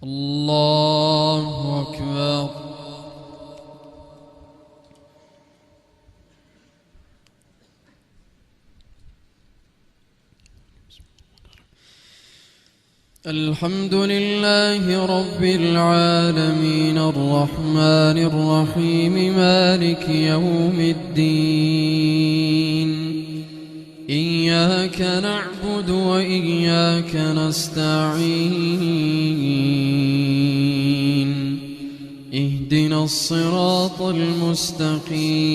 الله أكبر. الحمد لله رب العالمين الرحمن الرحيم مالك يوم الدين إياك نعبد وإياك نستعين اهدنا الصراط المستقيم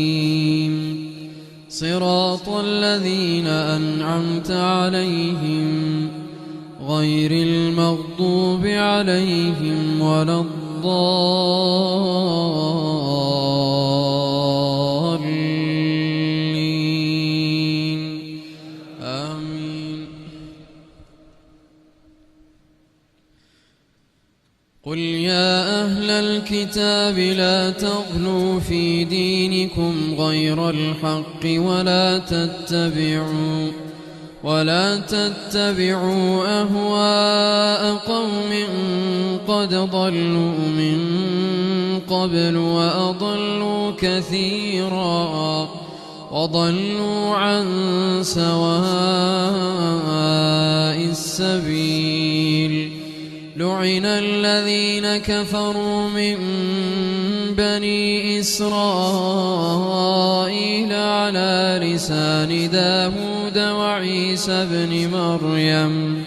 صراط الذين أنعمت عليهم غير المغضوب عليهم ولا الضالين آمين. قل يا أهل الكتاب لا تغلوا في دينكم غير الحق ولا تتبعوا أهواء قوم قد ضلوا من قبل وأضلوا كثيرا وضلوا عن سواء السبيل. لعن الذين كفروا من بني إسرائيل على لسان داود وعيسى بن مريم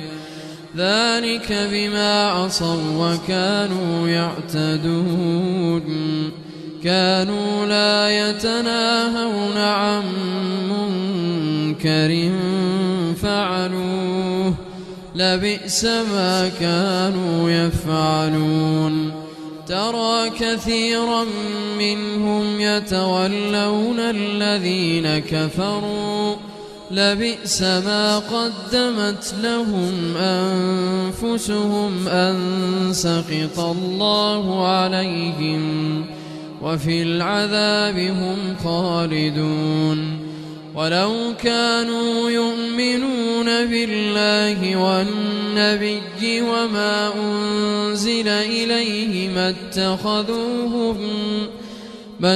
ذلك بما عصوا وكانوا يعتدون. كانوا لا يتناهون عن منكر فعلوه لبئس ما كانوا يفعلون. ترى كثيرا منهم يتولون الذين كفروا لبئس ما قدمت لهم أنفسهم أن سخط الله عليهم وفي العذاب هم خالدون. ولو كانوا يؤمنون بالله والنبي وما أنزل إليه ما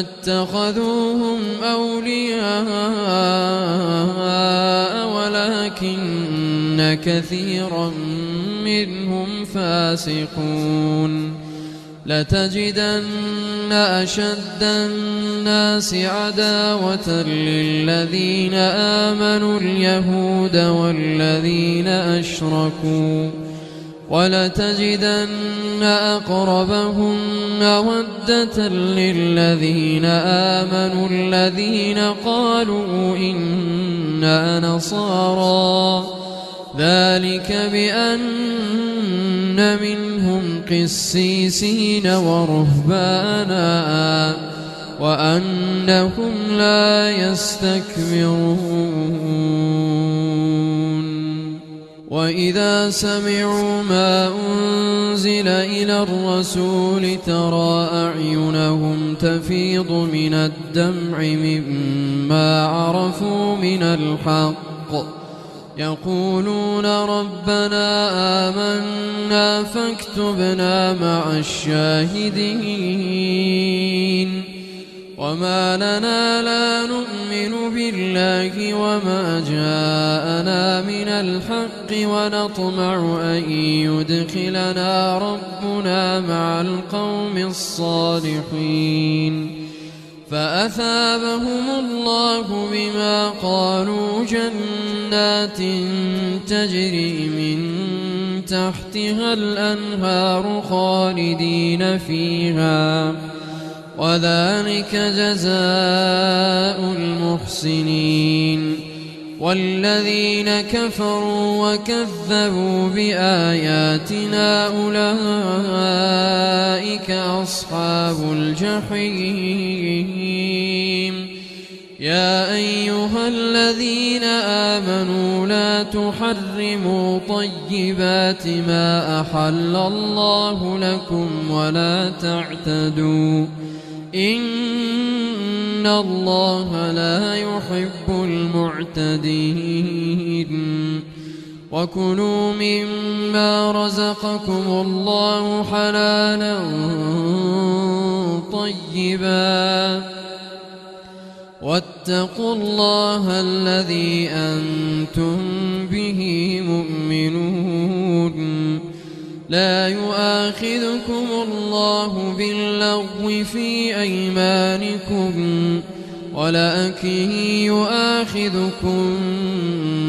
اتخذوهم أولياء ولكن كثيرا منهم فاسقون. لتجدن أشد الناس عداوة للذين آمنوا اليهود والذين أشركوا ولتجدن أقربهم مودة للذين آمنوا الذين قالوا إنا نصارى ذلك بأن منهم قسيسين ورهبانا وأنهم لا يستكبرون. وإذا سمعوا ما أنزل إلى الرسول ترى أعينهم تفيض من الدمع مما عرفوا من الحق يقولون ربنا آمنا فاكتبنا مع الشاهدين. وما لنا لا نؤمن بالله وما جاءنا من الحق ونطمع أن يدخلنا ربنا مع القوم الصالحين. فأثابهم الله بما قالوا جنات تجري من تحتها الأنهار خالدين فيها وذلك جزاء المحسنين. والذين كفروا وكذبوا بآياتنا أولئك أصحاب الجحيم. يا أيها الذين آمنوا لا تحرموا طيبات ما أحل الله لكم ولا تعتدوا إن الله لا يحب المعتدين. وكلوا مما رزقكم الله حلالا طيبا واتقوا الله الذي أنتم به مؤمنون. لا يؤاخذكم الله باللغو في أيمانكم ولكن يؤاخذكم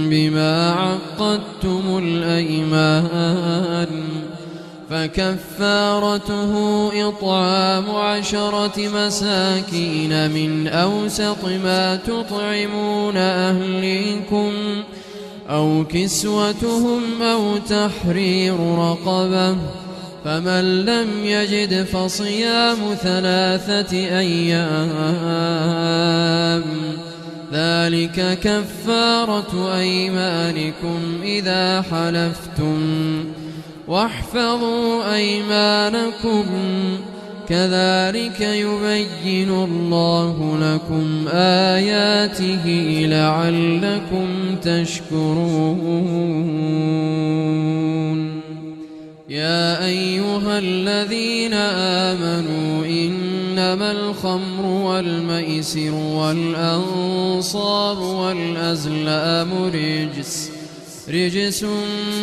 بما عقدتم الأيمان، فكفارته إطعام 10 مساكين من أوسط ما تطعمون أهليكم أو كسوتهم أو تحرير رقبة، فمن لم يجد فصيام 3 أيام، ذلك كفارة أيمانكم إذا حلفتم، واحفظوا أيمانكم، كذلك يبين الله لكم آياته لعلكم تشكرون. يا أيها الذين آمنوا إنما الخمر والميسر والأنصاب والأزلام رجس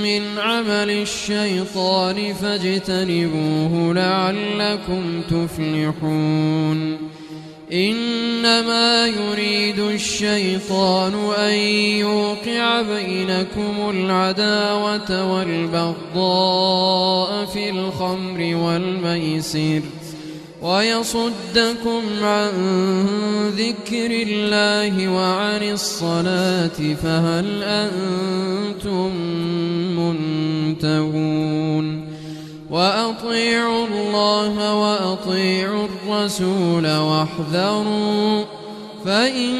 من عمل الشيطان فاجتنبوه لعلكم تفلحون. إنما يريد الشيطان أن يوقع بينكم العداوة والبغضاء في الخمر والميسر ويصدكم عن ذكر الله وعن الصلاة، فهل أنتم منتهون؟ وأطيعوا الله وأطيعوا الرسول واحذروا، فإن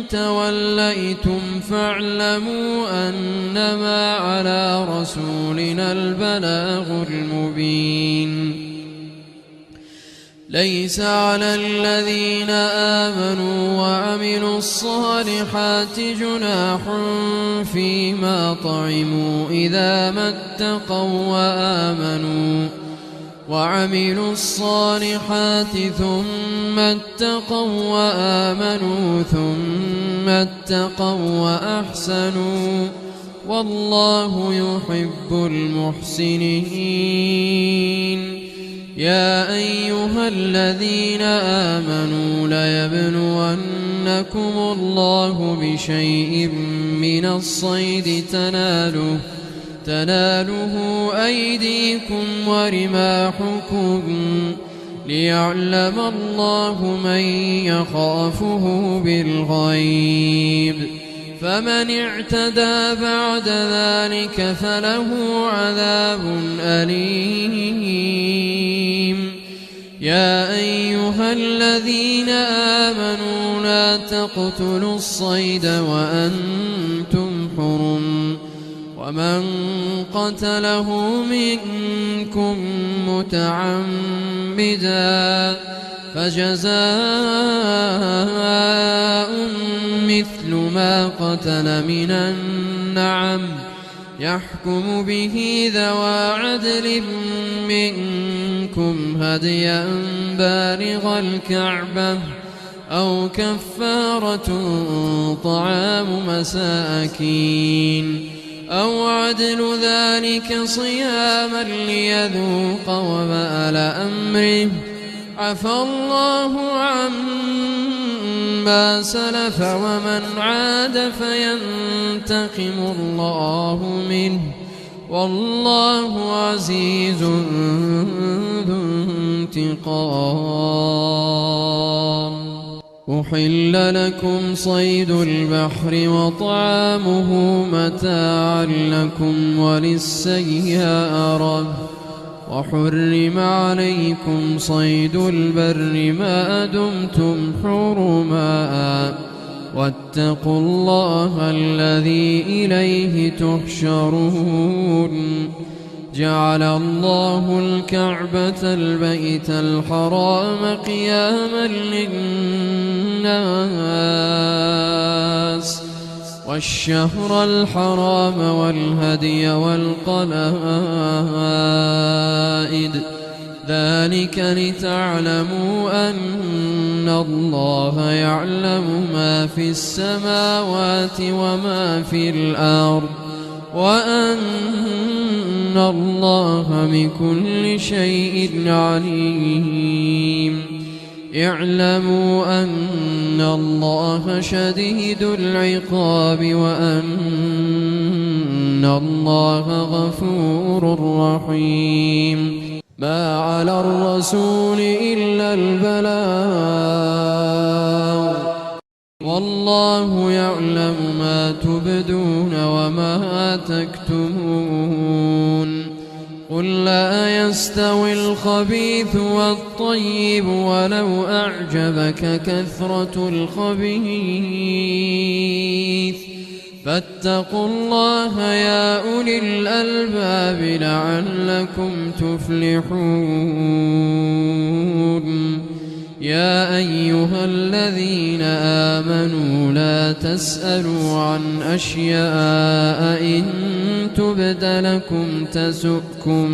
توليتم فاعلموا أنما على رسولنا البلاغ المبين. ليس على الذين آمنوا وعملوا الصالحات جناح فيما طعموا إذا ما اتقوا وعملوا الصالحات ثم اتقوا وآمنوا ثم اتقوا وأحسنوا، والله يحب المحسنين. يا أيها الذين آمنوا ليبلونكم الله بشيء من الصيد تناله أيديكم ورماحكم ليعلم الله من يخافه بالغيب، فمن اعتدى بعد ذلك فله عذاب أليم. يا أيها الذين آمنوا لا تقتلوا الصيد وأنتم حرم، ومن قتله منكم متعمدا فجزاء مثل ما قتل من النعم، يحكم به ذوى عدل منكم هديا بالغ الكعبة أو كفارة طعام مساكين أو عدل ذلك صياما ليذوق وبال أمره، عفى الله عما سلف ومن عاد فينتقم الله منه، والله عزيز ذو انتقام. أحل لكم صيد البحر وطعامه متاعا لكم وللسيارة، وحرم عليكم صيد البر ما دمتم حرما، واتقوا الله الذي إليه تحشرون. جعل الله الكعبة البيت الحرام قياما للناس، والشهر الحرام والهدي والقلائد، ذلك لتعلموا أن الله يعلم ما في السماوات وما في الأرض، وأن الله بكل شيء عليم. اعلموا أن الله شديد العقاب وأن الله غفور رحيم. ما على الرسول إلا البلاغ، والله يعلم ما تبدون وما تكتمون. قل لا يستوي الخبيث والطيب ولو أعجبك كثرة الخبيث، فاتقوا الله يا أولي الألباب لعلكم تفلحون. يا أيها الذين آمنوا لا تسألوا عن أشياء إن تبد لكم تسؤكم،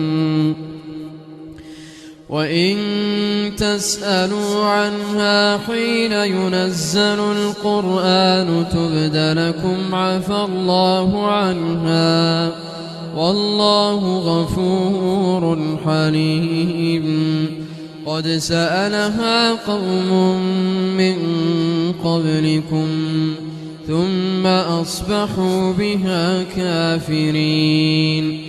وإن تسألوا عنها حين ينزل القرآن تبد لكم عفى الله عنها، والله غفور حليم. قد سألها قوم من قبلكم ثم أصبحوا بها كافرين.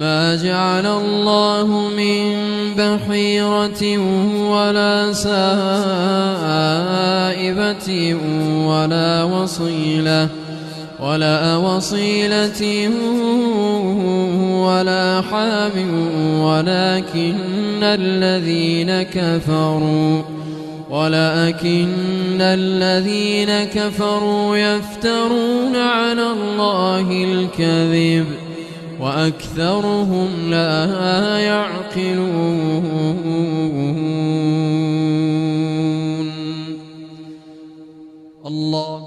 ما جعل الله من بحيرة ولا سائبة ولا وصيلة ولا حام، ولكن الذين كفروا يفترون على الله الكذب وأكثرهم لا يعقلون. الله